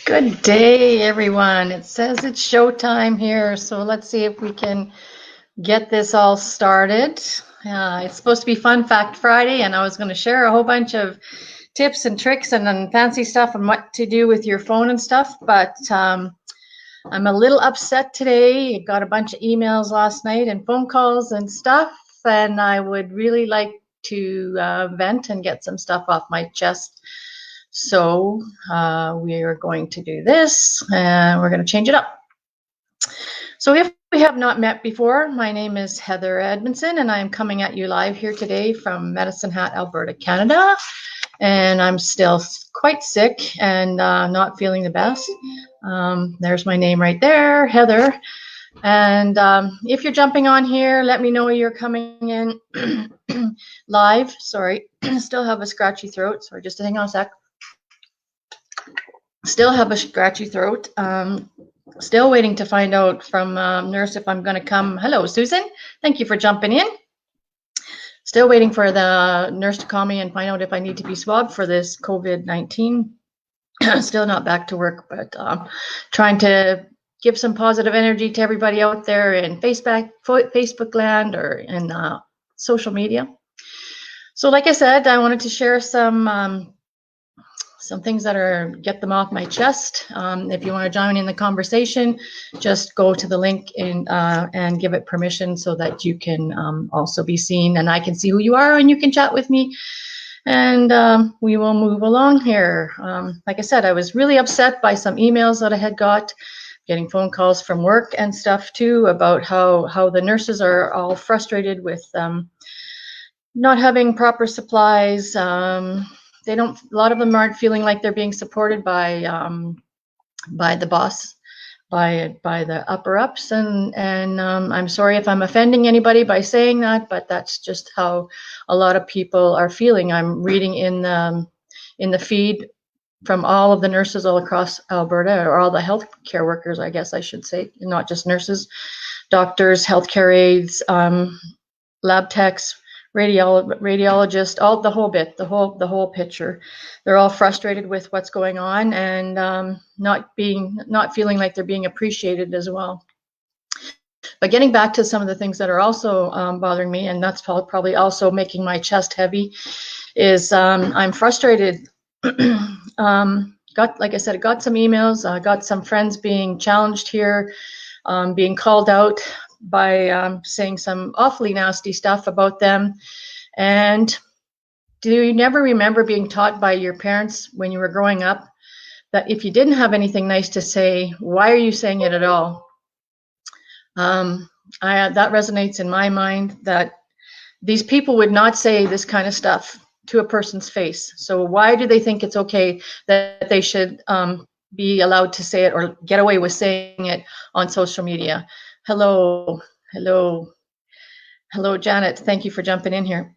Good day, everyone. It says it's showtime here, so let's see if we can get this all started. It's supposed to be Fun Fact Friday, and I was going to share a whole bunch of tips and tricks and fancy stuff on what to do with your phone and stuff, but I'm a little upset today. Got a bunch of emails last night and phone calls and stuff, and I would really like to vent and get some stuff off my chest. So we are going to do this, and we're going to change it up. So if we have not met before, my name is Heather Edmondson, and I am coming at you live here today from Medicine Hat, Alberta, Canada. And I'm still quite sick and not feeling the best. There's my name right there, Heather. And if you're jumping on here, let me know you're coming in live. Sorry, still have a scratchy throat. Sorry, just hang on a sec. Still have a scratchy throat. Still waiting to find out from nurse if I'm going to come. Hello, Susan. Thank you for jumping in. Still waiting for the nurse to call me and find out if I need to be swabbed for this COVID-19. Still not back to work, but trying to give some positive energy to everybody out there in Facebook land or in social media. So like I said, I wanted to share some things that are, get them off my chest. If you want to join in the conversation, just go to the link and give it permission so that you can also be seen and I can see who you are and you can chat with me. And we will move along here. Like I said, I was really upset by some emails that I had got, getting phone calls from work and stuff too, about how the nurses are all frustrated with not having proper supplies. They don't. A lot of them aren't feeling like they're being supported by the boss, by the upper ups, and I'm sorry if I'm offending anybody by saying that, but that's just how a lot of people are feeling. I'm reading in the feed from all of the nurses all across Alberta, or all the healthcare workers, I guess I should say, not just nurses, doctors, healthcare aides, lab techs, radiologist, all the whole bit, the whole picture. They're all frustrated with what's going on and not feeling like they're being appreciated as well. But getting back to some of the things that are also bothering me, and that's probably also making my chest heavy, is I'm frustrated. Like I said, got some emails, got some friends being challenged here, being called out by saying some awfully nasty stuff about them. And do you never remember being taught by your parents when you were growing up that if you didn't have anything nice to say, why are you saying it at all? That resonates in my mind, that these people would not say this kind of stuff to a person's face. So why do they think it's okay that they should be allowed to say it or get away with saying it on social media? Hello, Janet. Thank you for jumping in here.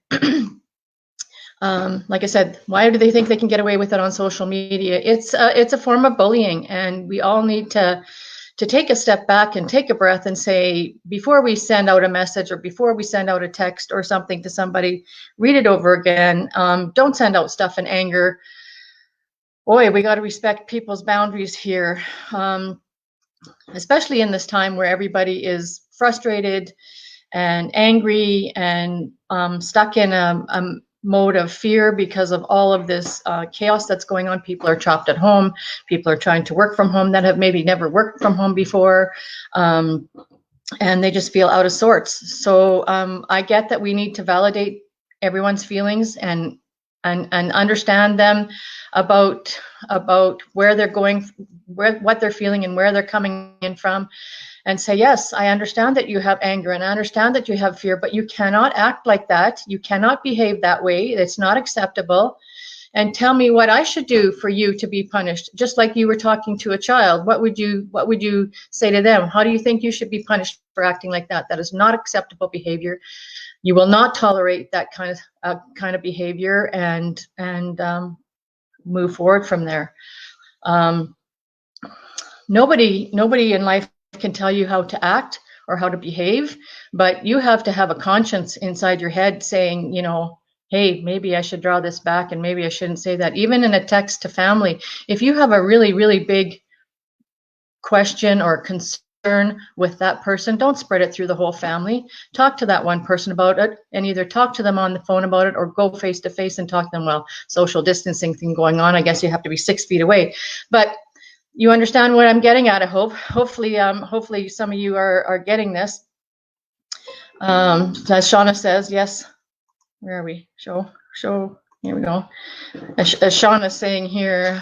Like I said, why do they think they can get away with it on social media? It's a form of bullying, and we all need to take a step back and take a breath and say, before we send out a message or before we send out a text or something to somebody, read it over again. Don't send out stuff in anger. Boy, we got to respect people's boundaries here, especially in this time where everybody is frustrated and angry and stuck in a mode of fear because of all of this chaos that's going on. People are trapped at home. People are trying to work from home that have maybe never worked from home before. And they just feel out of sorts. So I get that we need to validate everyone's feelings and understand them about where they're going, what they're feeling and where they're coming in from. And say, yes, I understand that you have anger and I understand that you have fear, but you cannot act like that. You cannot behave that way. It's not acceptable. And tell me what I should do for you to be punished. Just like you were talking to a child, what would you say to them? How do you think you should be punished for acting like that? That is not acceptable behavior. You will not tolerate that kind of behavior and move forward from there. Nobody in life can tell you how to act or how to behave, but you have to have a conscience inside your head saying, hey, maybe I should draw this back and maybe I shouldn't say that. Even in a text to family, if you have a really, really big question or concern with that person, don't spread it through the whole family. Talk to that one person about it, and either talk to them on the phone about it or go face to face and talk to them. Well, social distancing thing going on, I guess you have to be 6 feet away. But you understand what I'm getting at, I hope. Hopefully some of you are getting this. As Shauna says, yes. Where are we? Show. Here we go. As Shauna's saying here,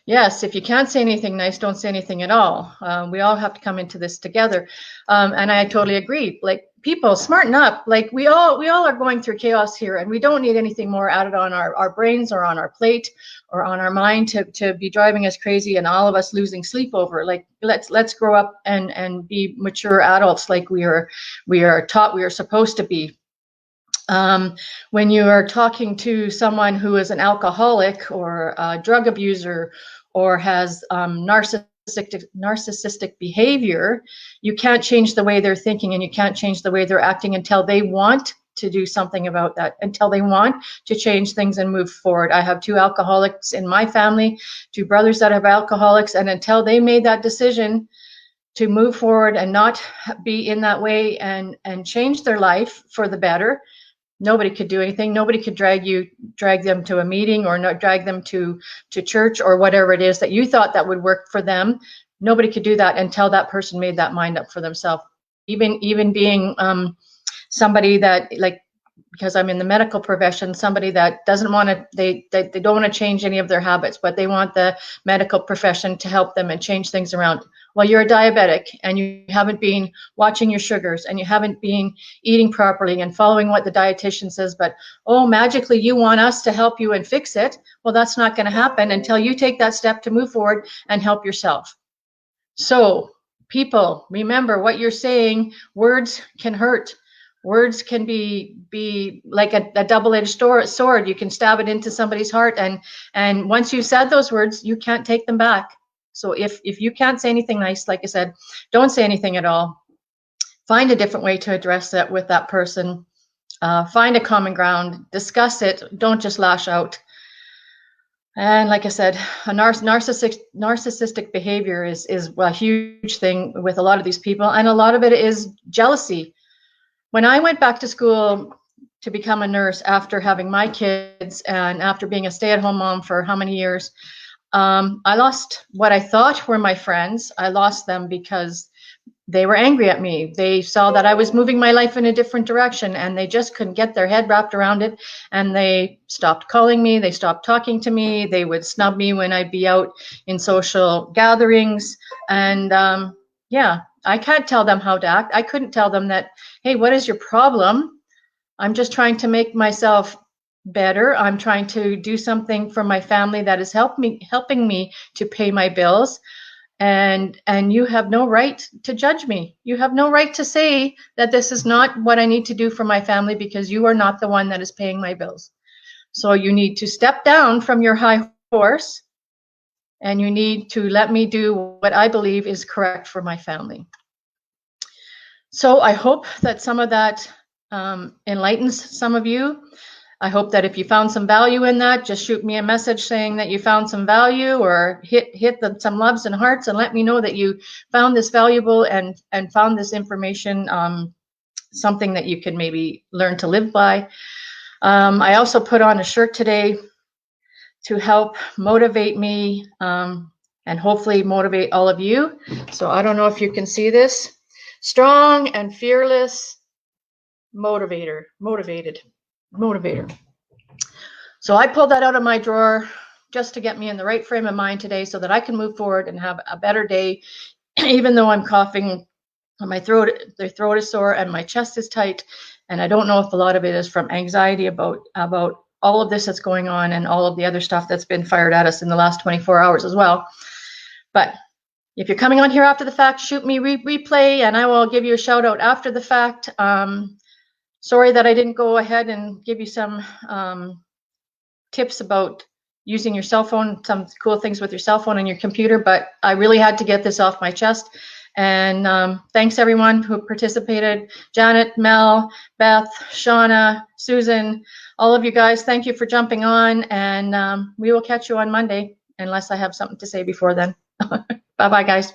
yes, if you can't say anything nice, don't say anything at all. We all have to come into this together. And I totally agree. Like, people, smarten up. Like, we all are going through chaos here, and we don't need anything more added on our brains or on our plate or on our mind to be driving us crazy and all of us losing sleep over. Like, let's grow up and be mature adults like we are taught we are supposed to be. When you are talking to someone who is an alcoholic or a drug abuser or has narcissistic behavior, you can't change the way they're thinking and you can't change the way they're acting until they want to do something about that, until they want to change things and move forward. I have 2 alcoholics in my family, 2 brothers that have alcoholics, and until they made that decision to move forward and not be in that way and change their life for the better, nobody could do anything. Nobody could drag them to a meeting or not drag them to church or whatever it is that you thought that would work for them. Nobody could do that until that person made that mind up for themselves. Even being somebody that, like, because I'm in the medical profession, somebody that doesn't want to, they don't want to change any of their habits, but they want the medical profession to help them and change things around. Well, you're a diabetic and you haven't been watching your sugars and you haven't been eating properly and following what the dietitian says, but oh, magically you want us to help you and fix it. Well, that's not going to happen until you take that step to move forward and help yourself. So people, remember what you're saying. Words can hurt. Words can be like a double-edged sword. You can stab it into somebody's heart, and once you said those words, you can't take them back. So if you can't say anything nice, like I said, don't say anything at all. Find a different way to address that with that person. Find a common ground. Discuss it. Don't just lash out. And like I said, a narcissistic behavior is a huge thing with a lot of these people, and a lot of it is jealousy. When I went back to school to become a nurse after having my kids and after being a stay-at-home mom for how many years, I lost what I thought were my friends. I lost them because they were angry at me. They saw that I was moving my life in a different direction and they just couldn't get their head wrapped around it. And they stopped calling me. They stopped talking to me. They would snub me when I'd be out in social gatherings. And yeah, I can't tell them how to act. I couldn't tell them that, hey, what is your problem? I'm just trying to make myself better. I'm trying to do something for my family that is helping me to pay my bills. And you have no right to judge me. You have no right to say that this is not what I need to do for my family because you are not the one that is paying my bills. So you need to step down from your high horse and you need to let me do what I believe is correct for my family. So I hope that some of that enlightens some of you. I hope that if you found some value in that, just shoot me a message saying that you found some value, or hit some loves and hearts and let me know that you found this valuable and found this information something that you can maybe learn to live by. I also put on a shirt today to help motivate me and hopefully motivate all of you. So I don't know if you can see this. Strong and fearless motivator. So I pulled that out of my drawer just to get me in the right frame of mind today so that I can move forward and have a better day, even though I'm coughing, my throat is sore and my chest is tight. And I don't know if a lot of it is from anxiety about all of this that's going on and all of the other stuff that's been fired at us in the last 24 hours as well. But if you're coming on here after the fact, shoot me replay and I will give you a shout out after the fact. Sorry that I didn't go ahead and give you some tips about using your cell phone, some cool things with your cell phone and your computer, but I really had to get this off my chest. And thanks everyone who participated. Janet, Mel, Beth, Shauna, Susan, all of you guys, thank you for jumping on, and we will catch you on Monday, unless I have something to say before then. Bye-bye, guys.